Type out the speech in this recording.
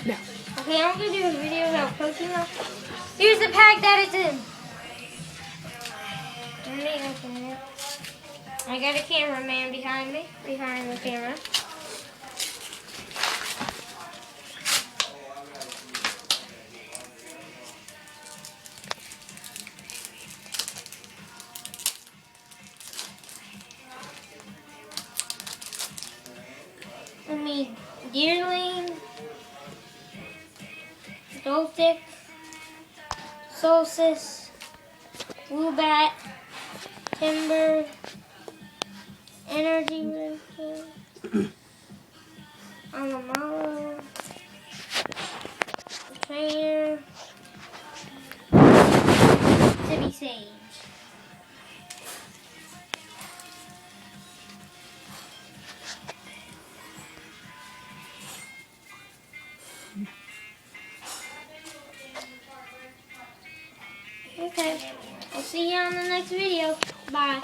No. Okay, I'm gonna do a video about Pokemon. Here's the pack that it's in. Let me open it. I got a cameraman behind me, behind the camera. Let me Deerling, Dolphic, Solstice, Woobat, Timber, Energy Ranger, Amamalo, Trainer, City Sage. Okay, I'll see you on the next video. Bye.